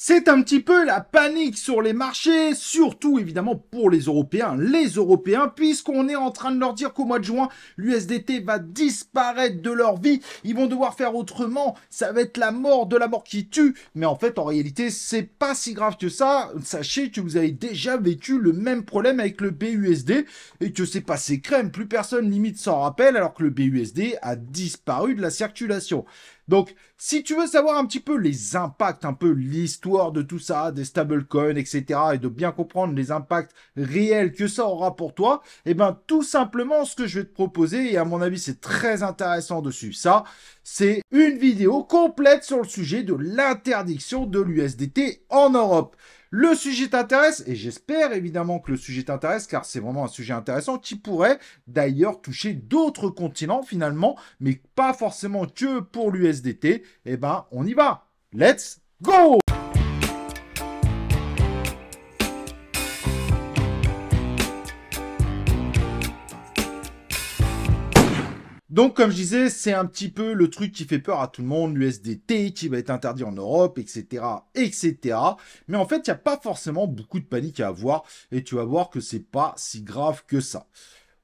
C'est un petit peu la panique sur les marchés, surtout évidemment pour les Européens, puisqu'on est en train de leur dire qu'au mois de juin, l'USDT va disparaître de leur vie, ils vont devoir faire autrement, ça va être la mort qui tue, mais en fait, en réalité, c'est pas si grave que ça, sachez que vous avez déjà vécu le même problème avec le BUSD, et que c'est passé crème, plus personne limite s'en rappelle, alors que le BUSD a disparu de la circulation. Donc, si tu veux savoir un petit peu les impacts, un peu l'histoire de tout ça, des stablecoins, etc., et de bien comprendre les impacts réels que ça aura pour toi, eh bien, tout simplement, ce que je vais te proposer, et à mon avis, c'est très intéressant de suivre ça, c'est une vidéo complète sur le sujet de l'interdiction de l'USDT en Europe. Le sujet t'intéresse, et j'espère évidemment que le sujet t'intéresse, car c'est vraiment un sujet intéressant qui pourrait d'ailleurs toucher d'autres continents finalement, mais pas forcément que pour l'USDT. Eh ben, on y va. Let's go! Donc, comme je disais, c'est un petit peu le truc qui fait peur à tout le monde, l'USDT qui va être interdit en Europe, etc., etc. Mais en fait, il n'y a pas forcément beaucoup de panique à avoir et tu vas voir que c'est pas si grave que ça.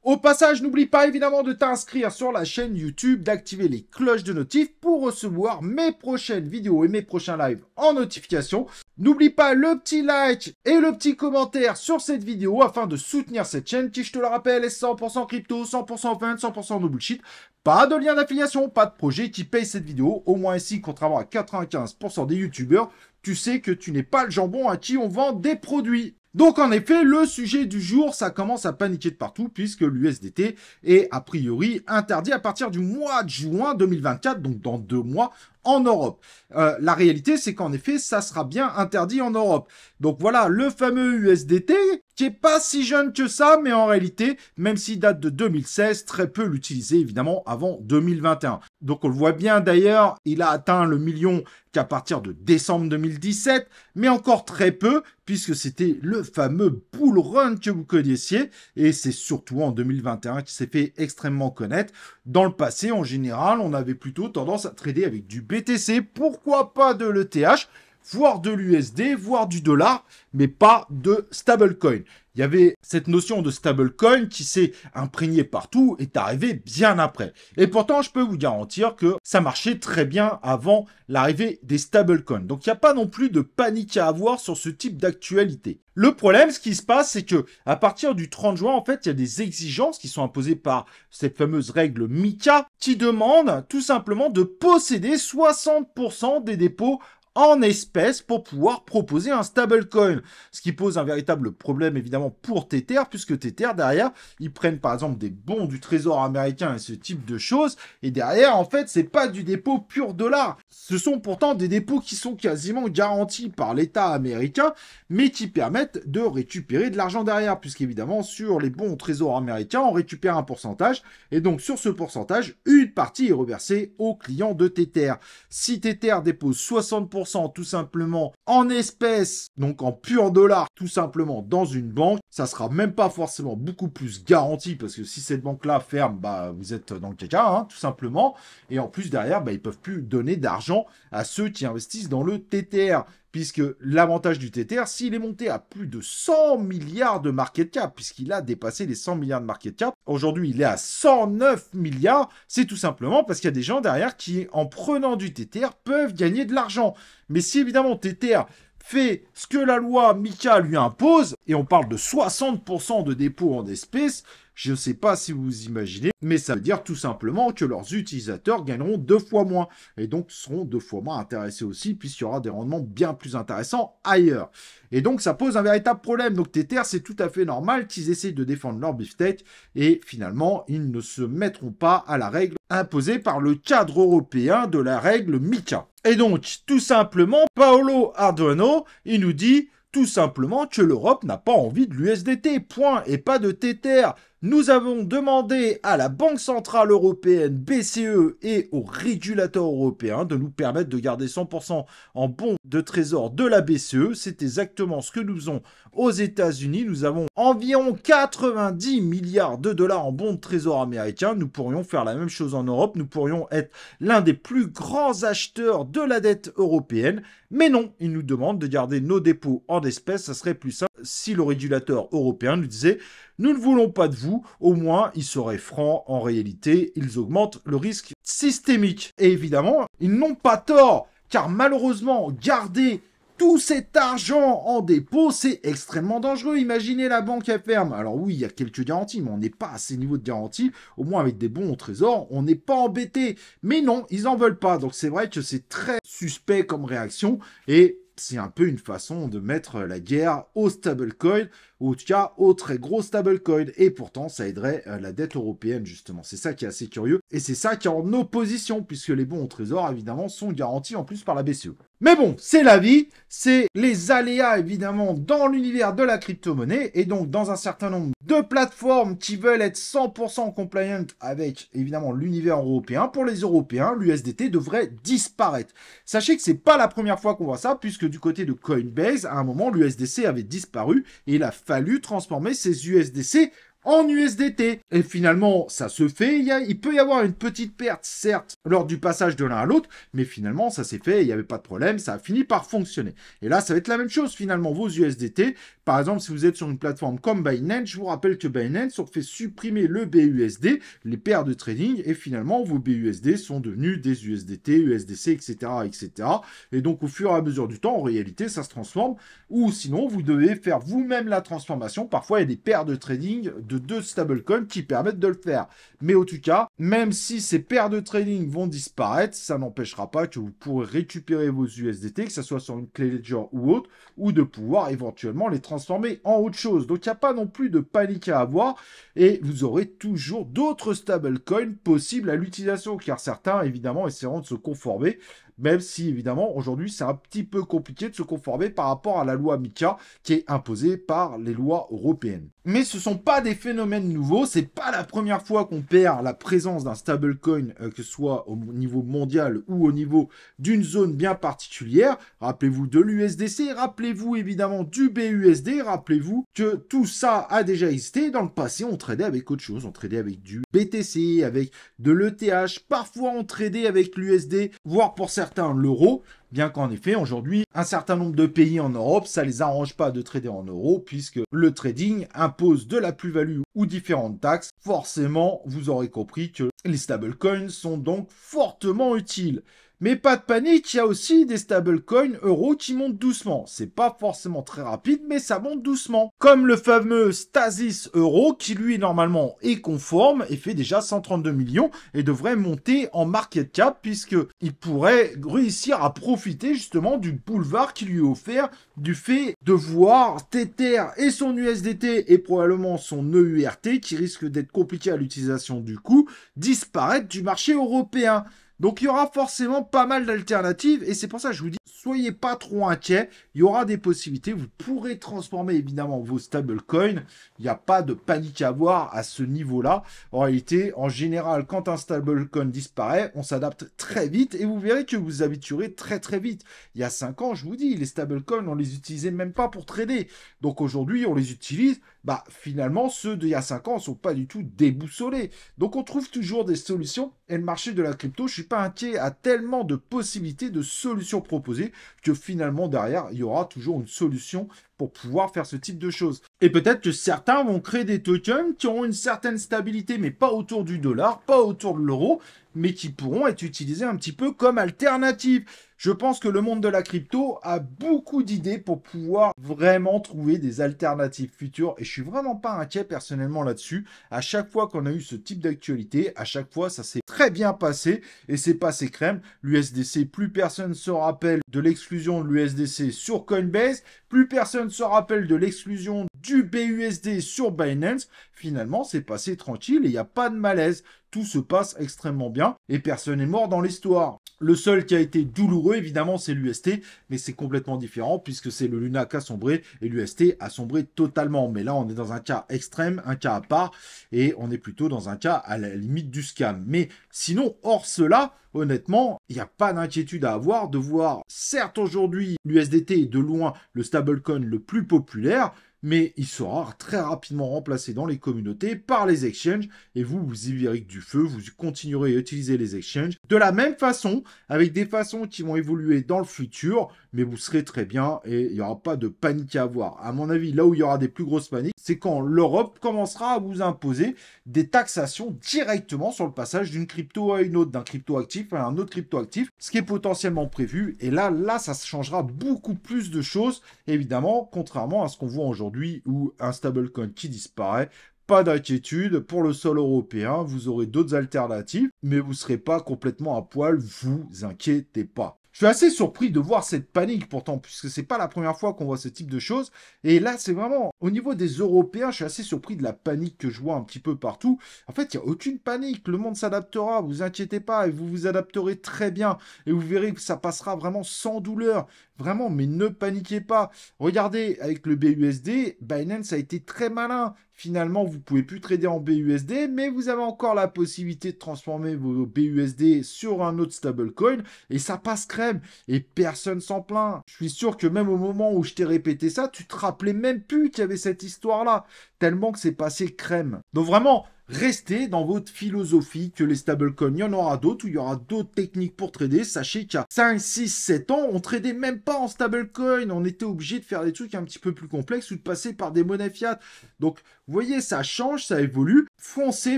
Au passage, n'oublie pas évidemment de t'inscrire sur la chaîne YouTube, d'activer les cloches de notif pour recevoir mes prochaines vidéos et mes prochains lives en notification. N'oublie pas le petit like et le petit commentaire sur cette vidéo afin de soutenir cette chaîne qui, je te le rappelle, est 100% crypto, 100% vente, 100% no bullshit. Pas de lien d'affiliation, pas de projet qui paye cette vidéo. Au moins ici, contrairement à 95% des youtubeurs, tu sais que tu n'es pas le jambon à qui on vend des produits. Donc en effet, le sujet du jour, ça commence à paniquer de partout puisque l'USDT est a priori interdit à partir du mois de juin 2024, donc dans 2 mois, en Europe. La réalité, c'est qu'en effet, ça sera bien interdit en Europe. Donc voilà, le fameux USDT, qui est pas si jeune que ça, mais en réalité, même s'il date de 2016, très peu l'utiliser évidemment avant 2021. Donc on le voit bien d'ailleurs, il a atteint le million qu'à partir de décembre 2017, mais encore très peu, puisque c'était le fameux bull run que vous connaissiez, et c'est surtout en 2021 qu'il s'est fait extrêmement connaître. Dans le passé, en général, on avait plutôt tendance à trader avec du BTC, pourquoi pas de l'ETH, voire de l'USD, voire du dollar, mais pas de stablecoin. Il y avait cette notion de stablecoin qui s'est imprégnée partout et est arrivée bien après. Et pourtant, je peux vous garantir que ça marchait très bien avant l'arrivée des stablecoins. Donc, il n'y a pas non plus de panique à avoir sur ce type d'actualité. Le problème, ce qui se passe, c'est que à partir du 30 juin, en fait, il y a des exigences qui sont imposées par cette fameuse règle MiCA qui demande tout simplement de posséder 60% des dépôts en espèces pour pouvoir proposer un stablecoin. Ce qui pose un véritable problème évidemment pour Tether, puisque Tether derrière, ils prennent par exemple des bons du trésor américain et ce type de choses, et derrière en fait c'est pas du dépôt pur dollar. Ce sont pourtant des dépôts qui sont quasiment garantis par l'État américain, mais qui permettent de récupérer de l'argent derrière, puisqu'évidemment sur les bons trésors américains, on récupère un pourcentage, et donc sur ce pourcentage, une partie est reversée aux clients de Tether. Si Tether dépose 60% tout simplement en espèces, donc en pur dollar, tout simplement dans une banque, ça sera même pas forcément beaucoup plus garanti, parce que si cette banque-là ferme, bah vous êtes dans le caca, hein, tout simplement, et en plus derrière, bah, ils peuvent plus donner d'argent à ceux qui investissent dans le Tether, puisque l'avantage du Tether, s'il est monté à plus de 100 milliards de market cap, puisqu'il a dépassé les 100 milliards de market cap, aujourd'hui il est à 109 milliards, c'est tout simplement parce qu'il y a des gens derrière qui, en prenant du Tether, peuvent gagner de l'argent. Mais si évidemment Tether fait ce que la loi MiCA lui impose, et on parle de 60% de dépôt en espèces, je ne sais pas si vous imaginez, mais ça veut dire tout simplement que leurs utilisateurs gagneront 2 fois moins, et donc seront 2 fois moins intéressés aussi, puisqu'il y aura des rendements bien plus intéressants ailleurs. Et donc ça pose un véritable problème. Donc Tether, c'est tout à fait normal qu'ils essayent de défendre leur beefsteak, et finalement, ils ne se mettront pas à la règle imposée par le cadre européen de la règle MiCA. Et donc, tout simplement, Paolo Ardoino, il nous dit tout simplement que l'Europe n'a pas envie de l'USDT, point, et pas de Tether. Nous avons demandé à la Banque Centrale Européenne, BCE, et aux régulateurs européens de nous permettre de garder 100% en bons de trésor de la BCE. C'est exactement ce que nous faisons aux États-Unis. Nous avons environ 90 milliards de dollars en bons de trésor américains. Nous pourrions faire la même chose en Europe. Nous pourrions être l'un des plus grands acheteurs de la dette européenne. Mais non, ils nous demandent de garder nos dépôts en espèces. Ça serait plus simple si le régulateur européen nous disait « Nous ne voulons pas de vous », au moins ils seraient francs. En réalité, ils augmentent le risque systémique. Et évidemment, ils n'ont pas tort, car malheureusement, garder tout cet argent en dépôt, c'est extrêmement dangereux. Imaginez la banque à ferme. Alors oui, il y a quelques garanties, mais on n'est pas à ces niveaux de garantie. Au moins avec des bons au trésor, on n'est pas embêté. Mais non, ils n'en veulent pas. Donc c'est vrai que c'est très suspect comme réaction. Et c'est un peu une façon de mettre la guerre aux stablecoins, ou en tout cas aux très gros stablecoins. Et pourtant, ça aiderait la dette européenne, justement. C'est ça qui est assez curieux. Et c'est ça qui est en opposition, puisque les bons au trésor, évidemment, sont garantis en plus par la BCE. Mais bon, c'est la vie, c'est les aléas, évidemment, dans l'univers de la crypto-monnaie. Et donc, dans un certain nombre de plateformes qui veulent être 100% compliant avec, évidemment, l'univers européen, pour les Européens, l'USDT devrait disparaître. Sachez que c'est pas la première fois qu'on voit ça, puisque du côté de Coinbase, à un moment, l'USDC avait disparu et il a fallu transformer ces USDC en USDT. Et finalement, ça se fait. Il peut y avoir une petite perte, certes, lors du passage de l'un à l'autre, mais finalement, ça s'est fait, il n'y avait pas de problème, ça a fini par fonctionner. Et là, ça va être la même chose, finalement, vos USDT. Par exemple, si vous êtes sur une plateforme comme Binance, je vous rappelle que Binance ont fait supprimer le BUSD, les paires de trading, et finalement, vos BUSD sont devenus des USDT, USDC, etc., etc. Et donc, au fur et à mesure du temps, en réalité, ça se transforme, ou sinon, vous devez faire vous-même la transformation. Parfois, il y a des paires de trading de deux stablecoins qui permettent de le faire. Mais en tout cas, même si ces paires de trading vont disparaître, ça n'empêchera pas que vous pourrez récupérer vos USDT, que ce soit sur une clé Ledger ou autre, ou de pouvoir éventuellement les transformer en autre chose. Donc, il n'y a pas non plus de panique à avoir, et vous aurez toujours d'autres stablecoins possibles à l'utilisation, car certains, évidemment, essaieront de se conformer, même si, évidemment, aujourd'hui, c'est un petit peu compliqué de se conformer par rapport à la loi MiCA qui est imposée par les lois européennes. Mais ce ne sont pas des phénomènes nouveaux, c'est pas la première fois qu'on perd la présence d'un stablecoin, que ce soit au niveau mondial ou au niveau d'une zone bien particulière. Rappelez-vous de l'USDC, rappelez-vous évidemment du BUSD, rappelez-vous que tout ça a déjà existé. Dans le passé, on tradait avec autre chose, on tradait avec du BTC, avec de l'ETH, parfois on tradait avec l'USD, voire pour certains l'euro, bien qu'en effet, aujourd'hui, un certain nombre de pays en Europe, ça les arrange pas de trader en euros, puisque le trading impose de la plus-value ou différentes taxes. Forcément, vous aurez compris que les stablecoins sont donc fortement utiles. Mais pas de panique, il y a aussi des stablecoins euros qui montent doucement. C'est pas forcément très rapide, mais ça monte doucement. Comme le fameux Stasis euro, qui lui normalement est conforme et fait déjà 132 millions et devrait monter en market cap, puisqu'il pourrait réussir à profiter justement du boulevard qui lui est offert du fait de voir Tether et son USDT et probablement son EURT, qui risque d'être compliqué à l'utilisation du coup, disparaître du marché européen. Donc il y aura forcément pas mal d'alternatives et c'est pour ça que je vous dis, soyez pas trop inquiets, il y aura des possibilités, vous pourrez transformer évidemment vos stablecoins, il n'y a pas de panique à avoir à ce niveau-là. En réalité, en général, quand un stablecoin disparaît, on s'adapte très vite et vous verrez que vous vous habituerez très très vite. Il y a 5 ans, je vous dis, les stablecoins, on les utilisait même pas pour trader. Donc aujourd'hui, on les utilise, finalement, ceux d'il y a 5 ans ne sont pas du tout déboussolés. Donc on trouve toujours des solutions et le marché de la crypto, je suis pas inquiet, a tellement de possibilités, de solutions proposées que finalement derrière, il y aura toujours une solution pour pouvoir faire ce type de choses. Et peut-être que certains vont créer des tokens qui auront une certaine stabilité, mais pas autour du dollar, pas autour de l'euro, mais qui pourront être utilisés un petit peu comme alternative. Je pense que le monde de la crypto a beaucoup d'idées pour pouvoir vraiment trouver des alternatives futures et je suis vraiment pas inquiet personnellement là-dessus. À chaque fois qu'on a eu ce type d'actualité, à chaque fois ça s'est très bien passé et c'est passé crème. L'USDC, plus personne se rappelle de l'exclusion de l'USDC sur Coinbase, plus personne se rappelle de l'exclusion du BUSD sur Binance, finalement, c'est passé tranquille et il n'y a pas de malaise. Tout se passe extrêmement bien et personne n'est mort dans l'histoire. Le seul qui a été douloureux, évidemment, c'est l'UST, mais c'est complètement différent puisque c'est le Luna qui a sombré et l'UST a sombré totalement. Mais là, on est dans un cas extrême, un cas à part, et on est plutôt dans un cas à la limite du scam. Mais sinon, hors cela, honnêtement, il n'y a pas d'inquiétude à avoir de voir, certes aujourd'hui, l'USDT est de loin le stablecoin le plus populaire, mais il sera très rapidement remplacé dans les communautés par les exchanges, et vous y verrez que du feu, vous continuerez à utiliser les exchanges de la même façon, avec des façons qui vont évoluer dans le futur, mais vous serez très bien, et il n'y aura pas de panique à avoir. À mon avis, là où il y aura des plus grosses paniques, c'est quand l'Europe commencera à vous imposer des taxations directement sur le passage d'une crypto à une autre, d'un crypto-actif à un autre crypto-actif, ce qui est potentiellement prévu, et là, ça changera beaucoup plus de choses, évidemment, contrairement à ce qu'on voit aujourd'hui, ou un stablecoin qui disparaît. Pas d'inquiétude, pour le sol européen, vous aurez d'autres alternatives, mais vous ne serez pas complètement à poil, vous inquiétez pas. Je suis assez surpris de voir cette panique pourtant, puisque c'est pas la première fois qu'on voit ce type de choses. Et là, c'est vraiment, au niveau des Européens, je suis assez surpris de la panique que je vois un petit peu partout. En fait, il n'y a aucune panique, le monde s'adaptera, vous inquiétez pas, et vous vous adapterez très bien. Et vous verrez que ça passera vraiment sans douleur. Vraiment, mais ne paniquez pas. Regardez, avec le BUSD, Binance a été très malin. Finalement, vous ne pouvez plus trader en BUSD, mais vous avez encore la possibilité de transformer vos BUSD sur un autre stablecoin, et ça passe crème, et personne s'en plaint. Je suis sûr que même au moment où je t'ai répété ça, tu te rappelais même plus qu'il y avait cette histoire-là, tellement que c'est passé crème. Donc vraiment, restez dans votre philosophie que les stablecoins, il y en aura d'autres, où il y aura d'autres techniques pour trader. Sachez qu'il y a 5, 6, 7 ans, on tradait même pas en stablecoin. On était obligé de faire des trucs un petit peu plus complexes ou de passer par des monnaies fiat. Donc, vous voyez, ça change, ça évolue. Foncez,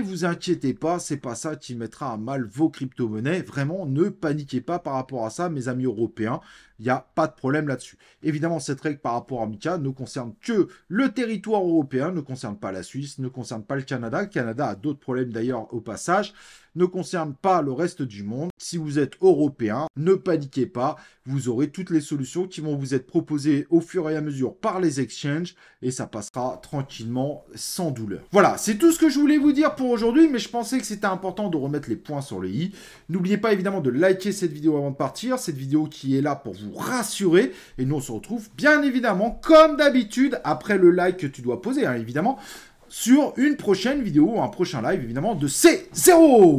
vous inquiétez pas, c'est pas ça qui mettra à mal vos crypto-monnaies. Vraiment, ne paniquez pas par rapport à ça, mes amis européens. Il n'y a pas de problème là-dessus. Évidemment, cette règle par rapport à MiCA ne concerne que le territoire européen, ne concerne pas la Suisse, ne concerne pas le Canada. Le Canada a d'autres problèmes d'ailleurs au passage. Ne concerne pas le reste du monde. Si vous êtes européen, ne paniquez pas. Vous aurez toutes les solutions qui vont vous être proposées au fur et à mesure par les exchanges et ça passera tranquillement sans douleur. Voilà, c'est tout ce que je voulais vous dire pour aujourd'hui, mais je pensais que c'était important de remettre les points sur les i. N'oubliez pas évidemment de liker cette vidéo avant de partir, cette vidéo qui est là pour vous rassurer et nous on se retrouve bien évidemment comme d'habitude après le like que tu dois poser, hein, évidemment, sur une prochaine vidéo, un prochain live évidemment de C0.